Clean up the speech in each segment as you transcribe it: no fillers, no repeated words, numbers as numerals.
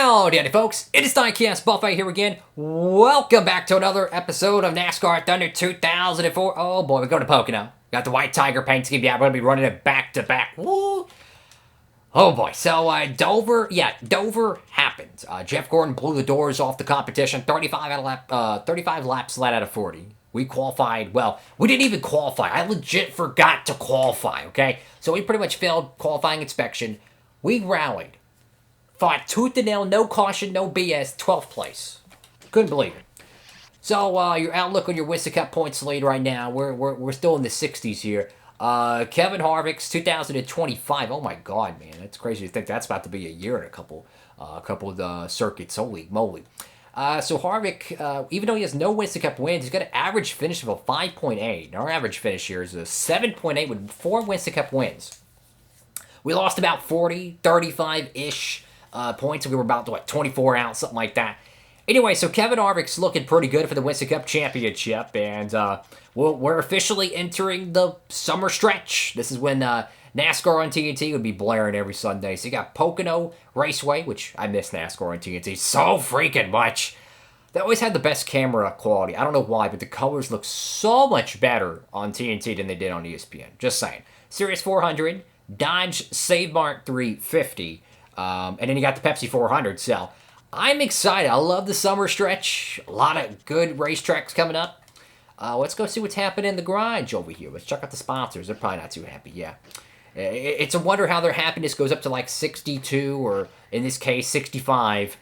Howdy, folks. It is Diecastbuffet here again. Welcome back to another episode of NASCAR Thunder 2004. Oh boy, we go to Pocono. Got the White Tiger paint scheme. Yeah, we're going to be running it back to back. Woo! Oh boy. So, Dover happened. Jeff Gordon blew the doors off the competition. 35 laps led out of 40. We qualified. Well, we didn't even qualify. I legit forgot to qualify, okay? So we pretty much failed qualifying inspection. We rallied. Fought tooth and nail, no caution, no BS, 12th place. Couldn't believe it. So, your outlook on your Winston Cup points lead right now, we're still in the 60s here. Kevin Harvick's 2025. Oh my God, man, that's crazy to think that's about to be a year in a couple of the circuits. Holy moly! So Harvick, even though he has no Winston Cup wins, he's got an average finish of a 5.8. Our average finish here is a 7.8 with 4 Winston Cup wins. We lost about 40, 35-ish points. We were about, 24 out, something like that. Anyway, so Kevin Harvick's looking pretty good for the Winston Cup Championship, and we're officially entering the summer stretch. This is when NASCAR on TNT would be blaring every Sunday. So you got Pocono Raceway, which I miss NASCAR on TNT so freaking much. They always had the best camera quality. I don't know why, but the colors look so much better on TNT than they did on ESPN. Just saying. Sirius 400, Dodge Save Mart 350, and then you got the Pepsi 400. So I'm excited. I love the summer stretch. A lot of good racetracks coming up. Let's go see what's happening in the garage over here. Let's check out the sponsors. They're probably not too happy. Yeah. It's a wonder how their happiness goes up to like 62 or, in this case, 65.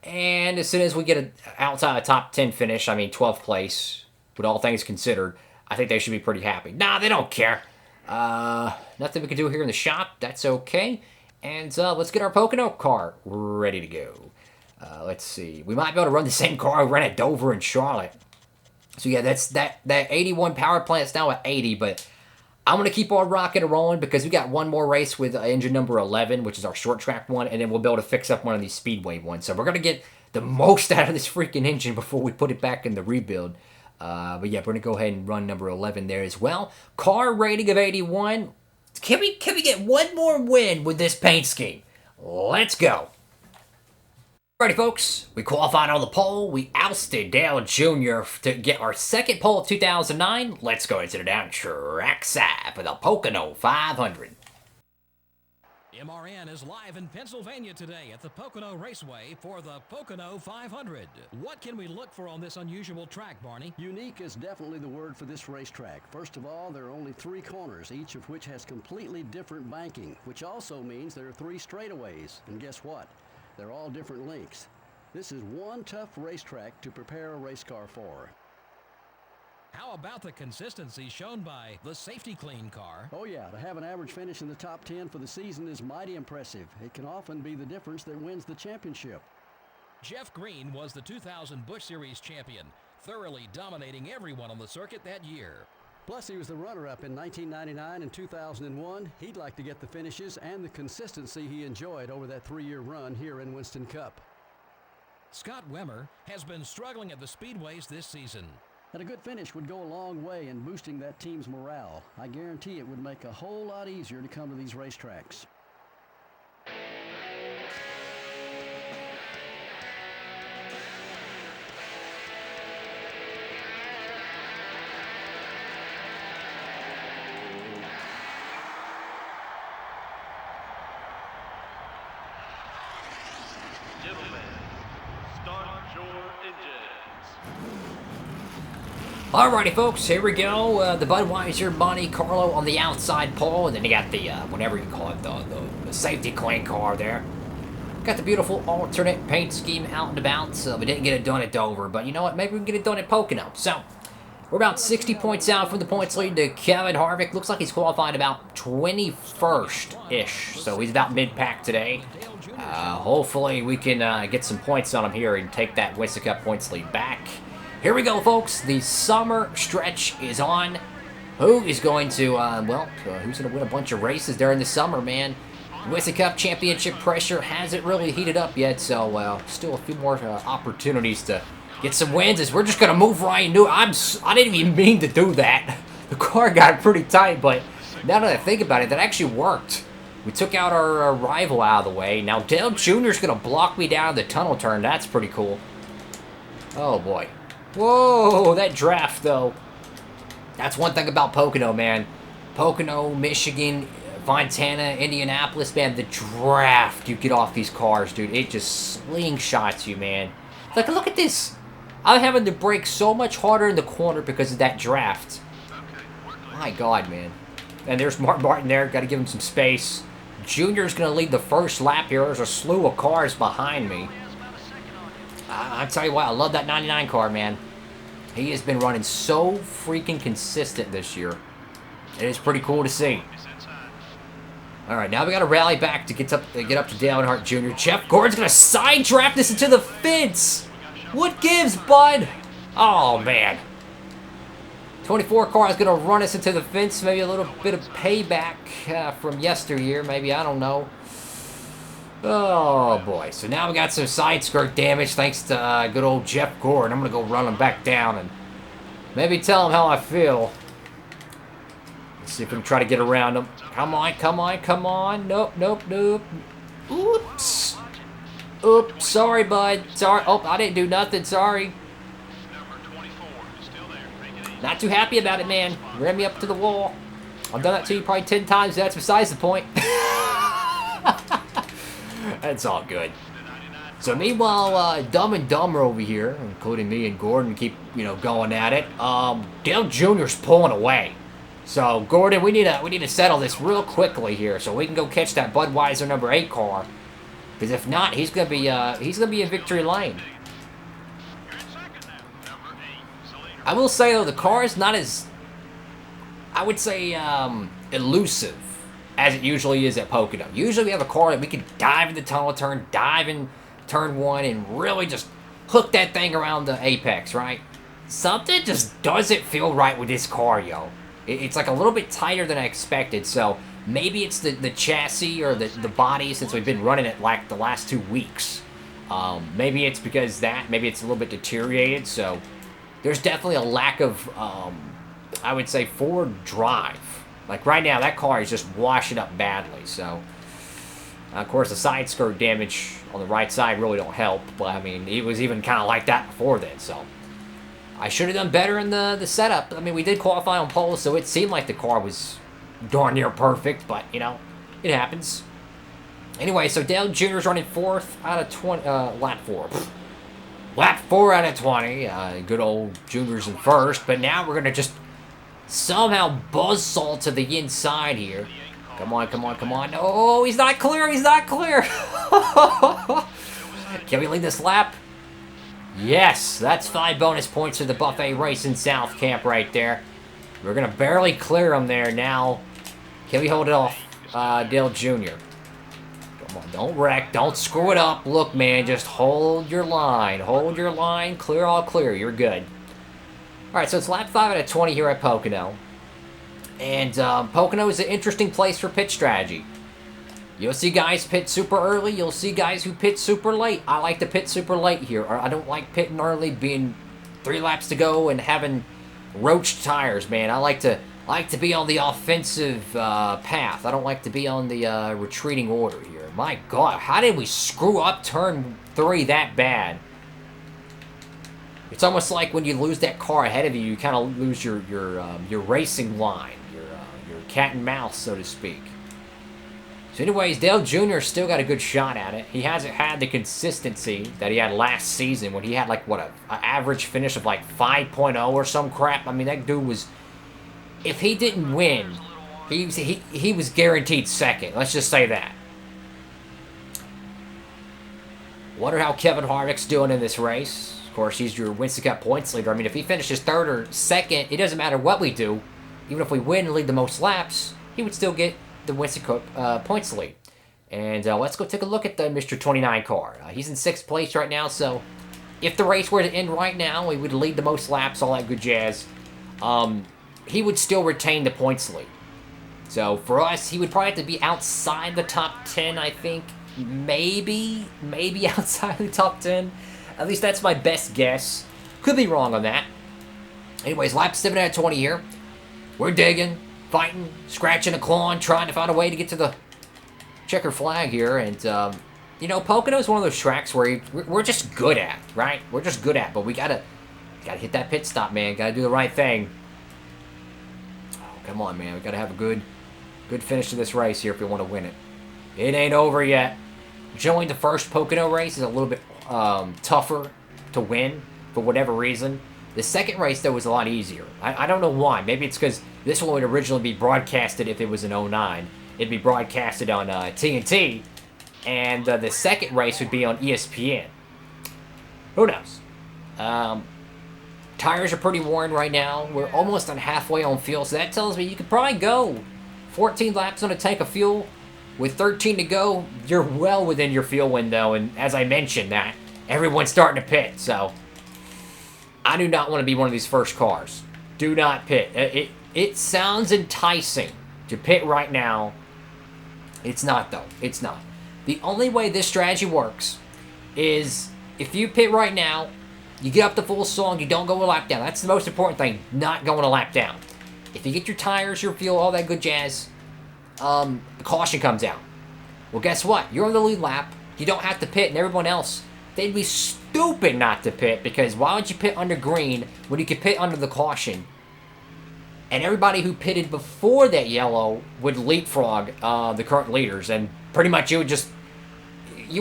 And as soon as we get an outside top 10 finish, 12th place, with all things considered, I think they should be pretty happy. Nah, they don't care. Nothing we can do here in the shop. That's okay. And let's get our Pocono car ready to go. Let's see. We might be able to run the same car we ran at Dover and Charlotte. So yeah, that's that 81 power plant's now at 80, but I'm going to keep on rocking and rolling because we got one more race with engine number 11, which is our short track one, and then we'll be able to fix up one of these speedway ones. So we're going to get the most out of this freaking engine before we put it back in the rebuild. But yeah, we're going to go ahead and run number 11 there as well. Car rating of 81. Can we get one more win with this paint scheme? Let's go. Alrighty, folks. We qualified on the pole. We ousted Dale Jr. to get our second pole of 2009. Let's go into the down track side for the Pocono 500. MRN is live in Pennsylvania today at the Pocono Raceway for the Pocono 500. What can we look for on this unusual track, Barney? Unique is definitely the word for this racetrack. First of all, there are only 3 corners, each of which has completely different banking, which also means there are 3 straightaways. And guess what? They're all different lengths. This is one tough racetrack to prepare a race car for. How about the consistency shown by the Safety Clean car? Oh yeah, to have an average finish in the top 10 for the season is mighty impressive. It can often be the difference that wins the championship. Jeff Green was the 2000 Busch Series champion, thoroughly dominating everyone on the circuit that year. Plus, he was the runner-up in 1999 and 2001. He'd like to get the finishes and the consistency he enjoyed over that 3-year run here in Winston Cup. Scott Wemmer has been struggling at the speedways this season. And a good finish would go a long way in boosting that team's morale. I guarantee it would make a whole lot easier to come to these racetracks. Gentlemen, start your engines. Alrighty, folks, here we go. The Budweiser Monte Carlo on the outside pole, and then you got the, whatever you call it, the Safety Clean car there. Got the beautiful alternate paint scheme out and about, so we didn't get it done at Dover, but you know what, maybe we can get it done at Pocono. So, we're about 60 points out from the points lead to Kevin Harvick. Looks like he's qualified about 21st-ish, so he's about mid-pack today. Hopefully we can get some points on him here and take that Winston Cup points lead back. Here we go, folks. The summer stretch is on. Who is going to, who's going to win a bunch of races during the summer, man? Winston Cup Championship pressure hasn't really heated up yet, so still a few more opportunities to get some wins as we're just going to move right into it. I didn't even mean to do that. The car got pretty tight, but now that I think about it, that actually worked. We took out our rival out of the way. Now Dale Jr.'s going to block me down the tunnel turn. That's pretty cool. Oh, boy. Whoa, that draft, though. That's one thing about Pocono, man. Pocono, Michigan, Fontana, Indianapolis, man. The draft you get off these cars, dude. It just slingshots you, man. Like, look at this. I'm having to brake so much harder in the corner because of that draft. My God, man. And there's Mark Martin there. Got to give him some space. Junior's going to lead the first lap here. There's a slew of cars behind me. I'll tell you what, I love that 99 car, man. He has been running so freaking consistent this year. It is pretty cool to see. All right, now we got to rally back to get up to Dale Earnhardt Jr. Jeff Gordon's going to side draft this into the fence. What gives, bud? Oh, man. 24 car is going to run us into the fence. Maybe a little bit of payback from yesteryear. Maybe, I don't know. Oh, boy. So now we got some side skirt damage thanks to good old Jeff Gordon. I'm going to go run him back down and maybe tell him how I feel. Let's see if we can try to get around him. Come on, come on, come on. Nope, nope, nope. Oops. Oops, sorry, bud. Sorry. Oh, I didn't do nothing. Sorry. Not too happy about it, man. Ran me up to the wall. I've done that to you probably 10 times. That's besides the point. That's all good. So meanwhile, Dumb and Dumber over here, including me and Gordon, keep going at it. Dale Jr.'s pulling away. So Gordon, we need to settle this real quickly here, so we can go catch that Budweiser number 8 car. Because if not, he's gonna be in victory lane. I will say though, the car is not as, I would say, elusive as it usually is at Pocono. Usually we have a car that we can dive in the tunnel turn, dive in turn 1, and really just hook that thing around the apex, right? Something just doesn't feel right with this car, yo. It's like a little bit tighter than I expected, so maybe it's the chassis or the body since we've been running it like the last 2 weeks. Maybe it's because maybe it's a little bit deteriorated, so there's definitely a lack of, I would say, forward drive. Like right now, that car is just washing up badly, so of course the side skirt damage on the right side really don't help, but I mean, it was even kind of like that before then, so I should have done better in the setup. I mean, we did qualify on pole, so it seemed like the car was darn near perfect, but, it happens. Anyway, so Dale Jr.'s running 4th out of 20, lap 4. Lap 4 out of 20. Good old Junior's in 1st, but now we're going to just somehow buzzsaw to the inside here. Come on, come on, come on. Oh, he's not clear, he's not clear. Can we lead this lap? Yes, that's 5 bonus points for the Buffet Racing South camp right there. We're going to barely clear him there now. Can we hold it off, Dale Jr.? Come on, don't wreck, don't screw it up. Look, man, just hold your line. Hold your line, clear all clear, you're good. Alright, so it's lap 5 out of 20 here at Pocono. And Pocono is an interesting place for pit strategy. You'll see guys pit super early. You'll see guys who pit super late. I like to pit super late here. I don't like pitting early, being 3 laps to go and having roached tires, man. I like to be on the offensive path. I don't like to be on the retreating order here. My God, how did we screw up turn 3 that bad? It's almost like when you lose that car ahead of you, you kind of lose your racing line, your cat and mouse, so to speak. So anyways, Dale Jr. still got a good shot at it. He hasn't had the consistency that he had last season when he had like, what, an average finish of like 5.0 or some crap. I mean, that dude was, if he didn't win, he was guaranteed 2nd. Let's just say that. Wonder how Kevin Harvick's doing in this race. Of course, he's your Winston Cup points leader. I mean, if he finishes 3rd or 2nd, it doesn't matter what we do. Even if we win and lead the most laps, he would still get the Winston Cup points lead. And let's go take a look at the Mr. 29 car. He's in 6th place right now, so if the race were to end right now, we would lead the most laps, all that good jazz. He would still retain the points lead. So for us, he would probably have to be outside the top 10, I think. Maybe outside the top 10. At least that's my best guess. Could be wrong on that. Anyways, lap 7 out of 20 here. We're digging, fighting, scratching and clawing, trying to find a way to get to the checker flag here, and you know, Pocono is one of those tracks where we're just good at, right? We're just good at, but we gotta hit that pit stop, man. Gotta do the right thing. Oh, come on, man. We gotta have a good finish to this race here if we want to win it. It ain't over yet. Generally, the first Pocono race is a little bit tougher to win for whatever reason. The second race, though, was a lot easier. I don't know why. Maybe it's because this one would originally be broadcasted if it was in 09. It'd be broadcasted on TNT, and the second race would be on ESPN. Who knows? Tires are pretty worn right now. We're almost on halfway on fuel, so that tells me you could probably go 14 laps on a tank of fuel. With 13 to go, you're well within your fuel window, and as I mentioned, that everyone's starting to pit, so I do not want to be one of these first cars. Do not pit. It sounds enticing to pit right now. It's not, though. It's not. The only way this strategy works is if you pit right now, you get up to full song, you don't go a lap down. That's the most important thing, not going a lap down. If you get your tires, your fuel, all that good jazz, the caution comes out. Well, guess what? You're on the lead lap. You don't have to pit, and everyone else, they'd be stupid not to pit, because why would you pit under green when you could pit under the caution? And everybody who pitted before that yellow would leapfrog the current leaders, and pretty much you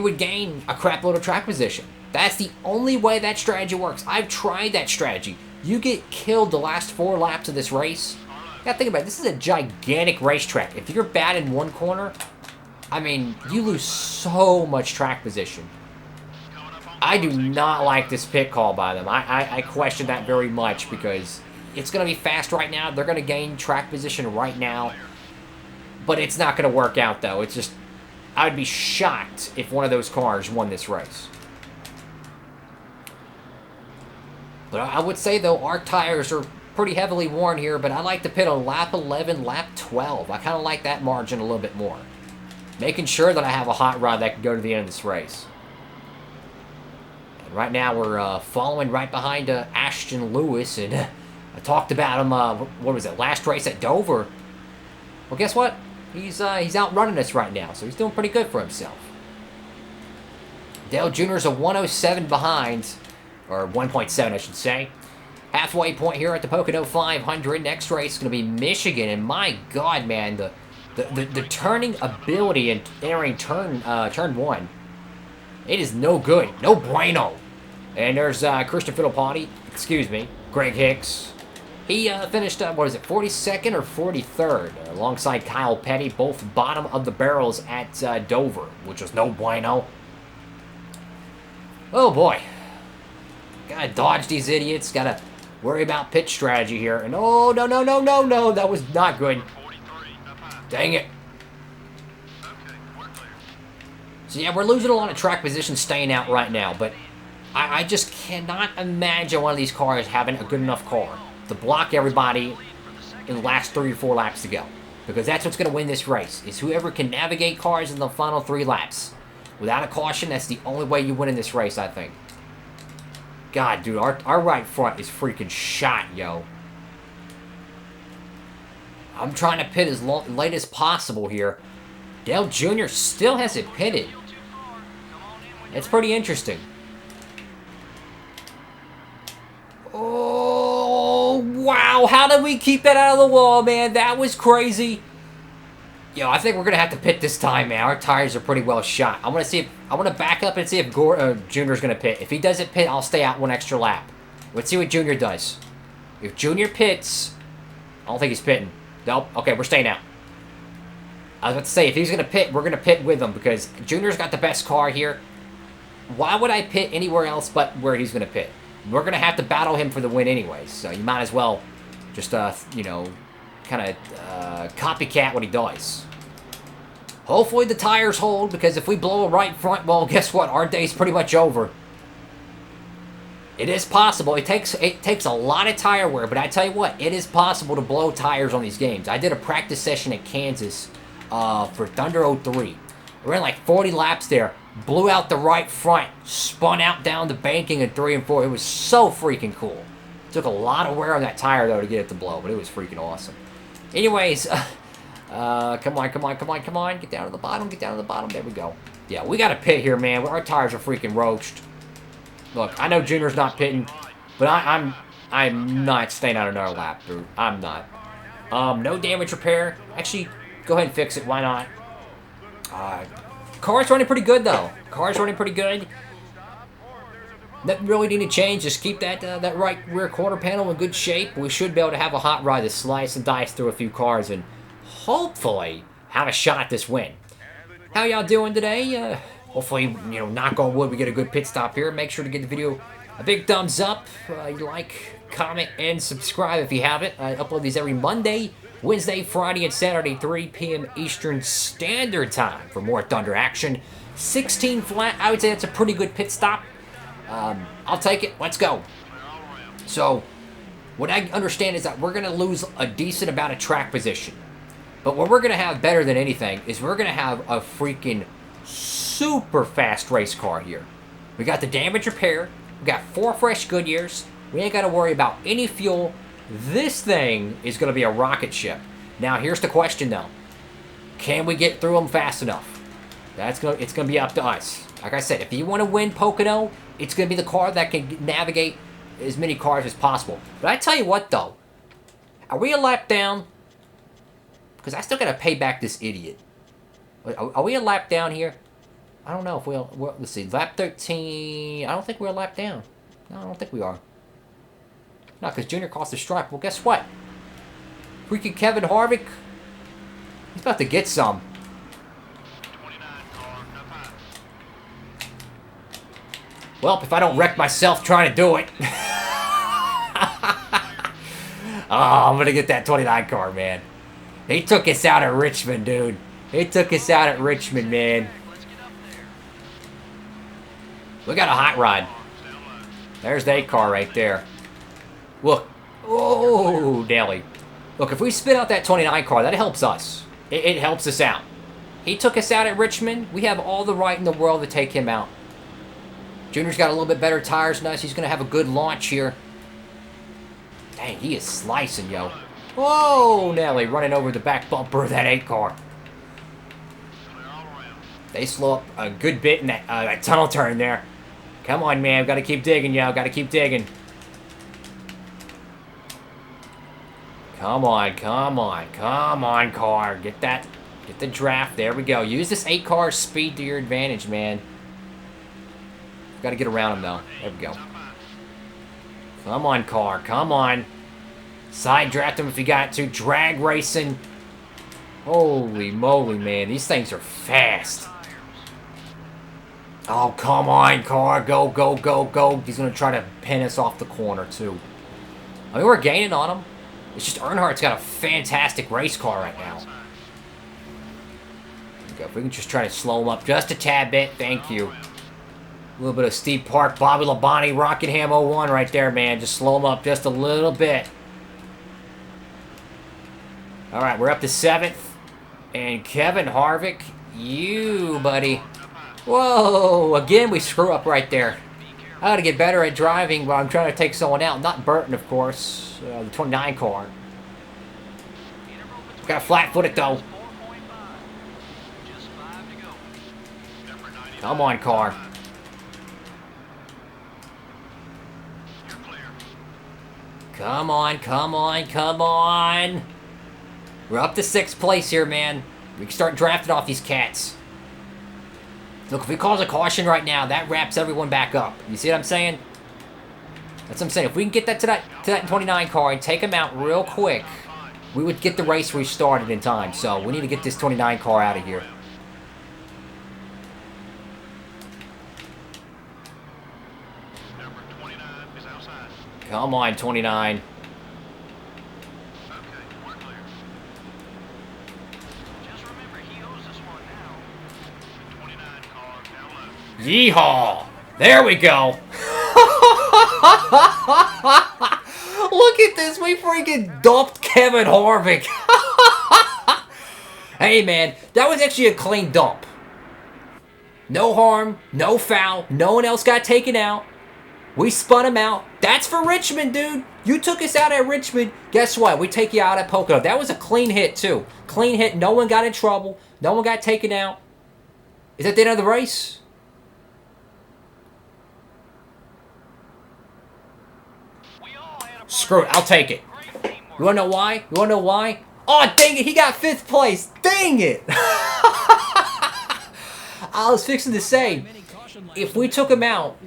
would gain a crap load of track position. That's the only way that strategy works. I've tried that strategy. You get killed the last 4 laps of this race. You gotta think about it. This is a gigantic racetrack. If you're bad in one corner, I mean, you lose so much track position. I do not like this pit call by them. I question that very much, because it's going to be fast right now. They're going to gain track position right now. But it's not going to work out, though. It's just, I would be shocked if one of those cars won this race. But I would say, though, our tires are pretty heavily worn here, but I like to pit on lap 11, lap 12. I kind of like that margin a little bit more. Making sure that I have a hot rod that can go to the end of this race. And right now we're following right behind Ashton Lewis, and I talked about him, what was it, last race at Dover. Well, guess what? He's outrunning us right now, so he's doing pretty good for himself. Dale Jr.'s a 107 behind, or 1.7 I should say. Halfway point here at the Pocono 500. Next race is going to be Michigan, and my God, man, the turning ability in entering turn 1, it is no good, no bueno. And there's Christian Fittipaldi, excuse me, Greg Hicks. He finished, what is it, 42nd or 43rd, alongside Kyle Petty, both bottom of the barrels at Dover, which was no bueno. Oh boy, gotta dodge these idiots, gotta worry about pitch strategy here. And oh, no, that was not good. Dang it. So yeah, we're losing a lot of track position staying out right now, but I just cannot imagine one of these cars having a good enough car to block everybody in the last 3 or 4 laps to go. Because that's what's going to win this race, is whoever can navigate cars in the final 3 laps. Without a caution, that's the only way you win in this race, I think. God, dude, our right front is freaking shot, yo. I'm trying to pit as late as possible here. Dale Jr. still hasn't pitted. It's pretty interesting. Oh, wow. How did we keep that out of the wall, man? That was crazy. Yo, I think we're going to have to pit this time, man. Our tires are pretty well shot. I want to back up and see if Junior's going to pit. If he doesn't pit, I'll stay out 1 extra lap. Let's see what Junior does. If Junior pits, I don't think he's pitting. Nope. Okay, we're staying out. I was about to say, if he's going to pit, we're going to pit with him, because Junior's got the best car here. Why would I pit anywhere else but where he's going to pit? We're going to have to battle him for the win anyways, so you might as well just, you know, kind of copycat what he does. Hopefully the tires hold, because if we blow a right front, well, guess what? Our day's pretty much over. It is possible. It takes a lot of tire wear, but I tell you what, it is possible to blow tires on these games. I did a practice session at Kansas for Thunder 03. We ran like 40 laps there. Blew out the right front. Spun out down the banking in 3 and 4. It was so freaking cool. Took a lot of wear on that tire, though, to get it to blow, but it was freaking awesome. Anyways, Come on, come on, come on, come on. Get down to the bottom, get down to the bottom. There we go. Yeah, we got to pit here, man. Our tires are freaking roached. Look, I know Junior's not pitting, but I'm not staying out another lap, dude. I'm not. No damage repair. Actually, go ahead and fix it. Why not? Car's running pretty good, though. Car's running pretty good. Nothing really need to change. Just keep that right rear quarter panel in good shape. We should be able to have a hot ride to slice and dice through a few cars and hopefully have a shot at this win. How y'all doing today? Hopefully, you know, knock on wood, we get a good pit stop here. Make sure to give the video a big thumbs up. Like, comment, and subscribe if you haven't. I upload these every Monday, Wednesday, Friday, and Saturday, 3 p.m. Eastern Standard Time for more Thunder action. 16 flat, I would say that's a pretty good pit stop. I'll take it. Let's go. So, what I understand is that we're going to lose a decent amount of track position. But what we're going to have better than anything is we're going to have a freaking super fast race car here. We got the damage repair. We got 4 fresh Goodyears. We ain't got to worry about any fuel. This thing is going to be a rocket ship. Now, here's the question, though. Can we get through them fast enough? It's going to be up to us. Like I said, if you want to win Pocono, it's going to be the car that can navigate as many cars as possible. But I tell you what, though. Are we a lap down? Because I still got to pay back this idiot. Are we a lap down here? I don't know if we'll... Let's see. Lap 13... I don't think we're a lap down. No, I don't think we are. No, because Junior crossed the stripe. Well, guess what? Freaking Kevin Harvick. He's about to get some. Well, if I don't wreck myself trying to do it. Oh, I'm going to get that 29 car, man. He took us out at Richmond, dude. He took us out at Richmond, man. We got a hot rod. There's the 8 car right there. Look. Oh, Nelly. Look, if we spit out that 29 car, that helps us. It helps us out. He took us out at Richmond. We have all the right in the world to take him out. Junior's got a little bit better tires than us. He's going to have a good launch here. Dang, he is slicing, yo. Whoa, Nelly, running over the back bumper of that 8 car. They slow up a good bit in that tunnel turn there. Come on, man. Got to keep digging, yo. Got to keep digging. Come on, come on. Come on, car. Get the draft. There we go. Use this 8 car speed to your advantage, man. Got to get around him, though. There we go. Come on, car. Come on. Side draft him if you got to. Drag racing. Holy moly, man. These things are fast. Oh, come on, car. Go, go, go, go. He's going to try to pin us off the corner, too. I mean, we're gaining on him. It's just Earnhardt's got a fantastic race car right now. There we go. If we can just try to slow him up just a tad bit. Thank you. A little bit of Steve Park, Bobby Labonte, Rockingham 01 right there, man. Just slow him up just a little bit. All right, we're up to 7th. And Kevin Harvick, you, buddy. Whoa, again we screw up right there. I got to get better at driving while I'm trying to take someone out. Not Burton, of course. The 29 car. Got to flat-foot it, though. Come on, car. Come on, come on, come on. We're up to 6th place here, man. We can start drafting off these cats. Look, if we cause a caution right now, that wraps everyone back up. You see what I'm saying? That's what I'm saying. If we can get that to that 29 car and take them out real quick, we would get the race restarted in time. So we need to get this 29 car out of here. Number 29 is outside. Come on, 29. Okay, we're clear. Just remember, he owes us one now. 29 car down low. Yeehaw! There we go. Look at this. We freaking dumped Kevin Harvick. Hey, man. That was actually a clean dump. No harm. No foul. No one else got taken out. We spun him out. That's for Richmond, dude. You took us out at Richmond. Guess what? We take you out at Pocono. That was a clean hit, too. Clean hit. No one got in trouble. No one got taken out. Is that the end of the race? Screw it. I'll take it. You want to know why? You want to know why? Oh, dang it. He got 5th place. Dang it. I was fixing to say, if we took him out,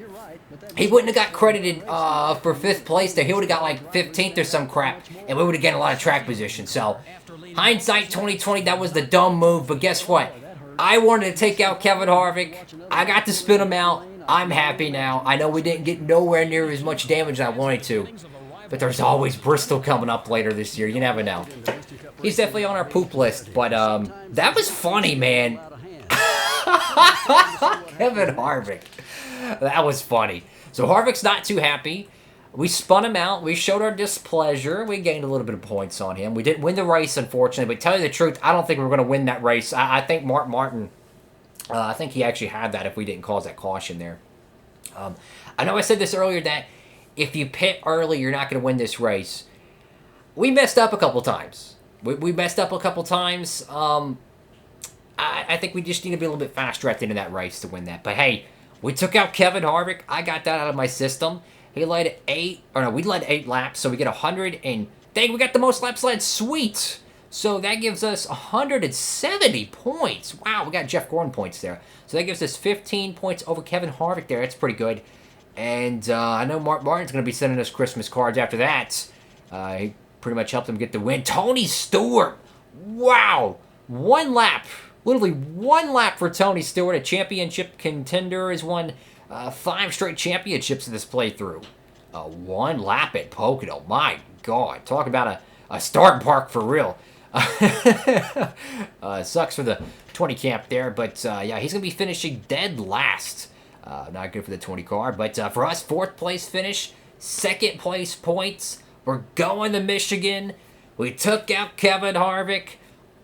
he wouldn't have got credited for 5th place there. He would have got like 15th or some crap, and we would have gotten a lot of track position. So, hindsight 2020, that was the dumb move. But guess what? I wanted to take out Kevin Harvick. I got to spin him out. I'm happy now. I know we didn't get nowhere near as much damage as I wanted to. But there's always Bristol coming up later this year. You never know. He's definitely on our poop list. But that was funny, man. Kevin Harvick. That was funny. So Harvick's not too happy. We spun him out. We showed our displeasure. We gained a little bit of points on him. We didn't win the race, unfortunately. But tell you the truth, I don't think we're going to win that race. I think Mark Martin, I think he actually had that if we didn't cause that caution there. I know I said this earlier that if you pit early, you're not going to win this race. We messed up a couple times. We messed up a couple times. I think we just need to be a little bit faster at the end of that race to win that. But hey, we took out Kevin Harvick. I got that out of my system. He led 8, or no, we led 8 laps, so we get 100 and, dang, we got the most laps led. Sweet. So that gives us 170 points. Wow, we got Jeff Gordon points there. So that gives us 15 points over Kevin Harvick there. That's pretty good. And I know Mark Martin's going to be sending us Christmas cards after that. He pretty much helped him get the win. Tony Stewart. Wow. 1 lap. Literally 1 lap for Tony Stewart. A championship contender has won 5 straight championships in this playthrough. 1 lap at Pocono. My God. Talk about a start park for real. Sucks for the 20 camp there. But yeah, he's going to be finishing dead last. Not good for the 20 car, but for us, 4th place finish, 2nd place points. We're going to Michigan. We took out Kevin Harvick.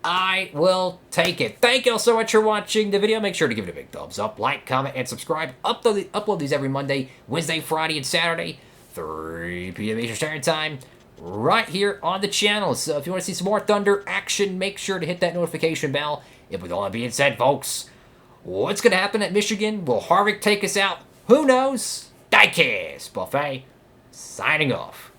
I will take it. Thank you all so much for watching the video. Make sure to give it a big thumbs up, like, comment, and subscribe. Upload these every Monday, Wednesday, Friday, and Saturday, 3 p.m. Eastern Standard Time, right here on the channel. So if you want to see some more Thunder action, make sure to hit that notification bell. And with all that being said, folks, what's going to happen at Michigan? Will Harvick take us out? Who knows? Diecast Buffet signing off.